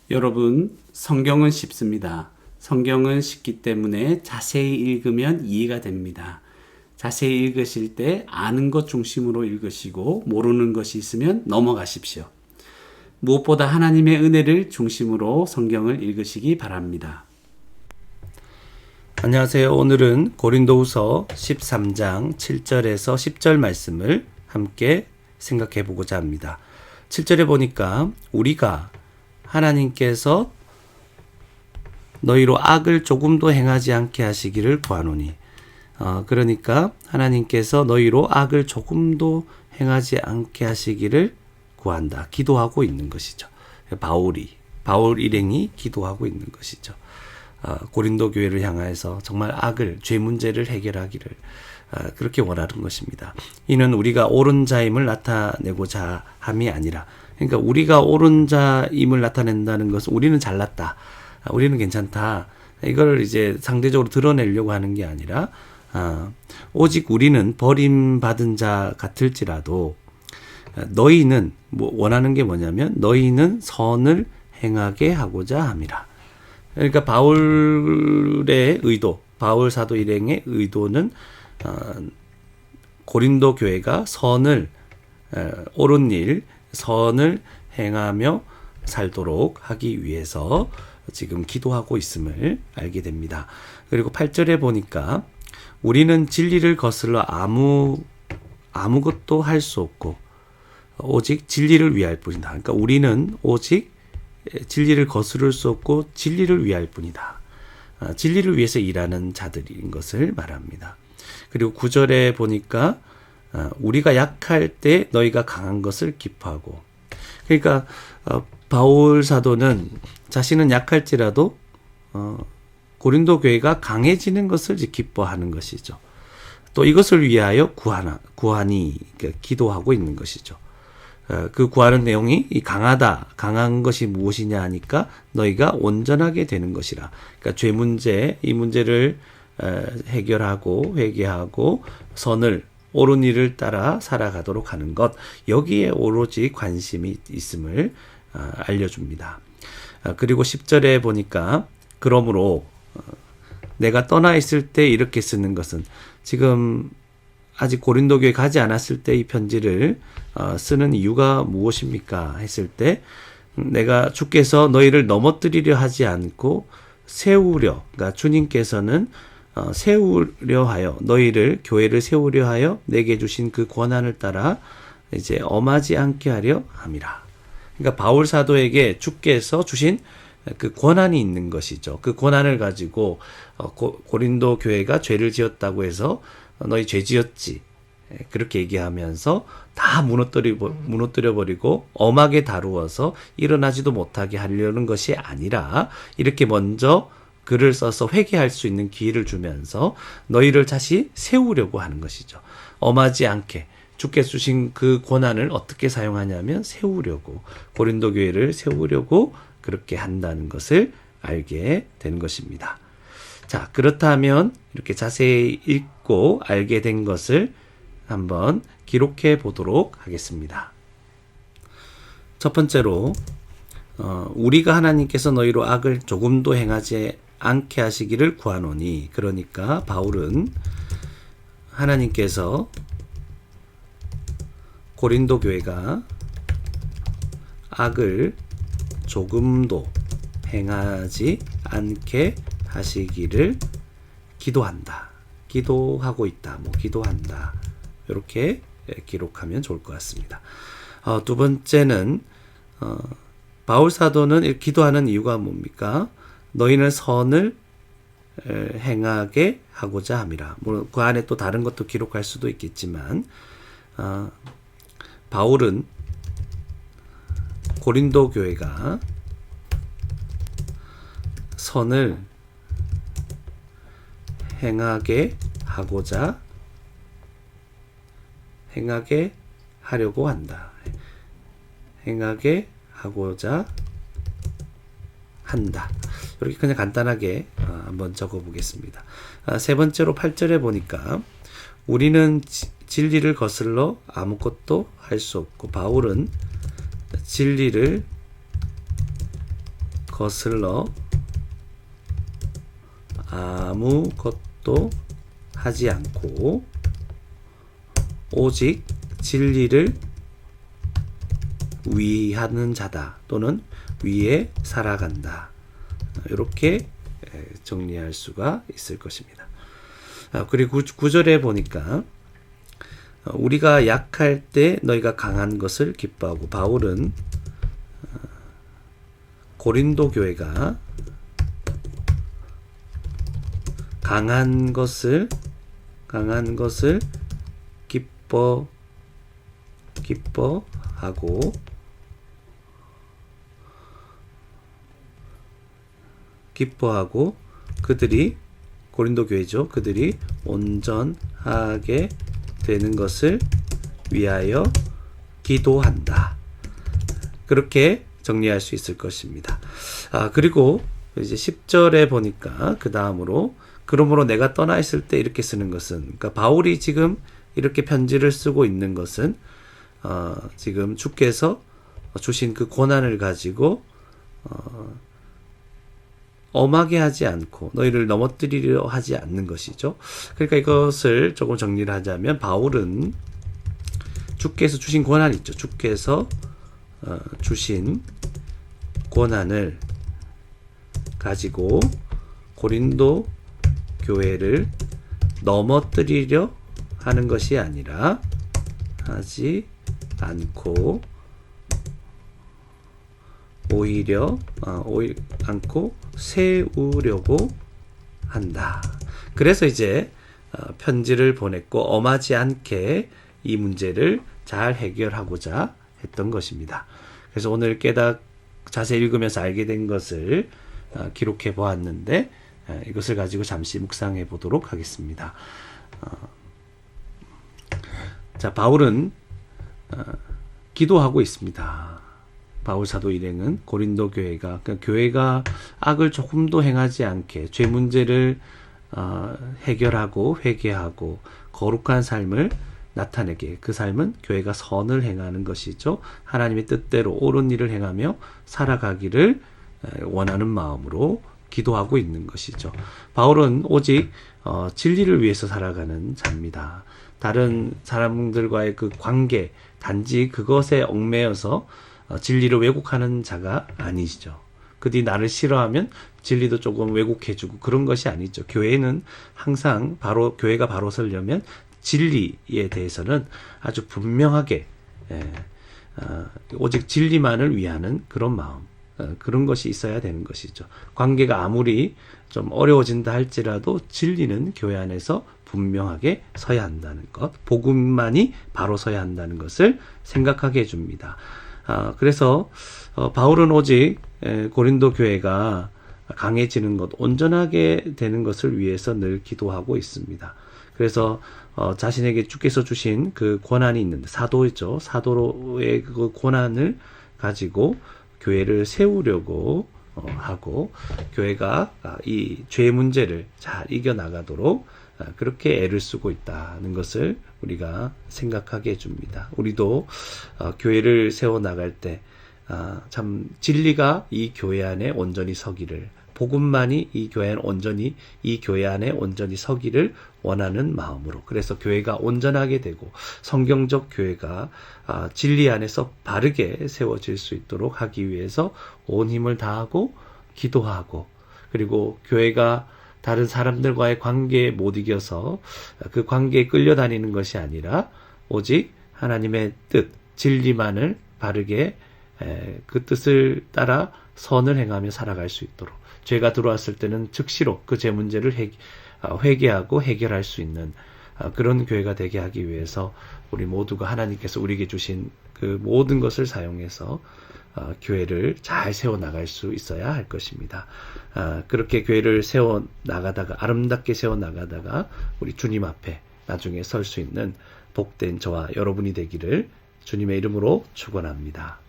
여러분, 성경은 쉽습니다. 성경은 쉽기 때문에 자세히 읽으면 이해가 됩니다. 자세히 읽으실 때 아는 것 중심으로 읽으시고 모르는 것이 있으면 넘어가십시오. 무엇보다 하나님의 은혜를 중심으로 성경을 읽으시기 바랍니다. 안녕하세요. 오늘은 고린도후서 13장 7절에서 10절 말씀을 함께 생각해 보고자 합니다. 7절에 보니까 우리가 하나님께서 너희로 악을 조금도 행하지 않게 하시기를 구하노니, 그러니까 하나님께서 너희로 악을 조금도 행하지 않게 하시기를 구한다. 기도하고 있는 것이죠. 바울 일행이 기도하고 있는 것이죠. 고린도 교회를 향하여서 정말 죄 문제를 해결하기를 그렇게 원하는 것입니다. 이는 우리가 옳은 자임을 나타내고자 함이 아니라, 그러니까 우리가 옳은 자임을 나타낸다는 것은 우리는 잘났다, 우리는 괜찮다, 이걸 이제 상대적으로 드러내려고 하는 게 아니라, 오직 우리는 버림받은 자 같을지라도 너희는 원하는 게 뭐냐면 너희는 선을 행하게 하고자 함이라. 그러니까 바울의 의도, 바울 사도 일행의 의도는 고린도 교회가 옳은 일, 선을 행하며 살도록 하기 위해서 지금 기도하고 있음을 알게 됩니다. 그리고 8절에 보니까 우리는 진리를 거슬러 아무것도 할 수 없고 오직 진리를 위할 뿐이다. 그러니까 우리는 오직 진리를 거스를 수 없고 진리를 위할 뿐이다. 진리를 위해서 일하는 자들인 것을 말합니다. 그리고 9절에 보니까 우리가 약할 때 너희가 강한 것을 기뻐하고, 그러니까 바울 사도는 자신은 약할지라도 고린도 교회가 강해지는 것을 기뻐하는 것이죠. 또 이것을 위하여 구하니 기도하고 있는 것이죠. 그 구하는 내용이 강한 것이 무엇이냐 하니까 너희가 온전하게 되는 것이라. 그러니까 이 문제를 해결하고 회개하고 옳은 일을 따라 살아가도록 하는 것, 여기에 오로지 관심이 있음을 알려줍니다. 그리고 10절에 보니까 그러므로 내가 떠나 있을 때 이렇게 쓰는 것은, 지금 아직 고린도 교회 가지 않았을 때 이 편지를 쓰는 이유가 무엇입니까 했을 때, 내가 주께서 너희를 넘어뜨리려 하지 않고 그러니까 주님께서는 세우려 하여, 교회를 세우려 하여 내게 주신 그 권한을 따라 이제 엄하지 않게 하려 함이라. 그러니까 바울 사도에게 주께서 주신 그 권한이 있는 것이죠. 그 권한을 가지고 고린도 교회가 죄를 지었다고 해서 너희 죄 지었지, 그렇게 얘기하면서 다 무너뜨려버리고 엄하게 다루어서 일어나지도 못하게 하려는 것이 아니라, 이렇게 먼저 글을 써서 회개할 수 있는 기회를 주면서 너희를 다시 세우려고 하는 것이죠. 엄하지 않게 주께서 주신 그 권한을 어떻게 사용하냐면 고린도 교회를 세우려고 그렇게 한다는 것을 알게 된 것입니다. 자, 그렇다면 이렇게 자세히 읽고 알게 된 것을 한번 기록해 보도록 하겠습니다. 첫 번째로, 우리가 하나님께서 너희로 악을 조금도 행하지 않게 하시기를 구하노니, 그러니까 바울은 하나님께서 고린도 교회가 악을 조금도 행하지 않게 하시기를 기도하고 있다, 기도한다, 이렇게 기록하면 좋을 것 같습니다. 두 번째는, 바울 사도는 기도하는 이유가 뭡니까? 너희는 선을 행하게 하고자 함이라. 물론 그 안에 또 다른 것도 기록할 수도 있겠지만, 바울은 고린도 교회가 선을 행하게 하려고 한다. 행하게 하고자 한다. 이렇게 그냥 간단하게 한번 적어 보겠습니다. 세 번째로 8절에 보니까 우리는 진리를 거슬러 아무것도 할 수 없고, 바울은 진리를 거슬러 아무것도 하지 않고 오직 진리를 위하는 자다 또는 위에 살아간다. 이렇게 정리할 수가 있을 것입니다. 그리고 9절에 보니까 우리가 약할 때 너희가 강한 것을 기뻐하고, 바울은 고린도 교회가 강한 것을 기뻐하고 그들이, 고린도 교회죠, 그들이 온전하게 되는 것을 위하여 기도한다. 그렇게 정리할 수 있을 것입니다. 그리고 이제 10절에 보니까 그 다음으로 그러므로 내가 떠나 있을 때 이렇게 쓰는 것은, 그러니까 바울이 지금 이렇게 편지를 쓰고 있는 것은 지금 주께서 주신 그 고난을 가지고 엄하게 하지 않고 너희를 넘어뜨리려 하지 않는 것이죠. 그러니까 이것을 조금 정리를 하자면, 바울은 주께서 주신 고난 있죠. 주께서 주신 고난을 가지고 고린도 교회를 넘어뜨리려 하는 것이 아니라, 하지 않고 오히려 세우려고 한다. 그래서 이제 편지를 보냈고 엄하지 않게 이 문제를 잘 해결하고자 했던 것입니다. 그래서 오늘 자세히 읽으면서 알게 된 것을 기록해 보았는데, 이것을 가지고 잠시 묵상해 보도록 하겠습니다. 자, 바울은 기도하고 있습니다. 바울 사도 일행은 고린도 교회가, 그러니까 교회가 악을 조금도 행하지 않게 죄 문제를 해결하고 회개하고 거룩한 삶을 나타내게, 그 삶은 교회가 선을 행하는 것이죠. 하나님의 뜻대로 옳은 일을 행하며 살아가기를 원하는 마음으로 기도하고 있는 것이죠. 바울은 오직 진리를 위해서 살아가는 자입니다. 다른 사람들과의 그 관계, 단지 그것에 옥매여서 진리를 왜곡하는 자가 아니시죠. 그들이 나를 싫어하면 진리도 조금 왜곡해주고 그런 것이 아니죠. 교회는 항상 교회가 바로 서려면 진리에 대해서는 아주 분명하게 오직 진리만을 위하는 그런 마음, 그런 것이 있어야 되는 것이죠. 관계가 아무리 좀 어려워진다 할지라도 진리는 교회 안에서 분명하게 서야 한다는 것, 복음만이 바로 서야 한다는 것을 생각하게 해줍니다. 그래서 바울은 오직 고린도 교회가 강해지는 것, 온전하게 되는 것을 위해서 늘 기도하고 있습니다. 그래서 자신에게 주께서 주신 그 권한이 있는데, 사도죠. 사도의 그 권한을 가지고 교회를 세우려고 하고, 교회가 이 죄 문제를 잘 이겨나가도록 그렇게 애를 쓰고 있다는 것을 우리가 생각하게 해줍니다. 우리도 교회를 세워나갈 때 참 진리가 이 교회 안에 온전히 서기를, 복음만이 이 교회 안에 온전히 서기를 원하는 마음으로, 그래서 교회가 온전하게 되고 성경적 교회가 진리 안에서 바르게 세워질 수 있도록 하기 위해서 온 힘을 다하고 기도하고, 그리고 교회가 다른 사람들과의 관계에 못 이겨서 그 관계에 끌려다니는 것이 아니라 오직 하나님의 뜻, 진리만을 바르게 그 뜻을 따라 선을 행하며 살아갈 수 있도록, 죄가 들어왔을 때는 즉시로 그 죄 문제를 회개하고 해결할 수 있는 그런 교회가 되게 하기 위해서 우리 모두가 하나님께서 우리에게 주신 그 모든 것을 사용해서 교회를 잘 세워나갈 수 있어야 할 것입니다. 그렇게 교회를 세워나가다가, 아름답게 세워나가다가 우리 주님 앞에 나중에 설 수 있는 복된 저와 여러분이 되기를 주님의 이름으로 축원합니다.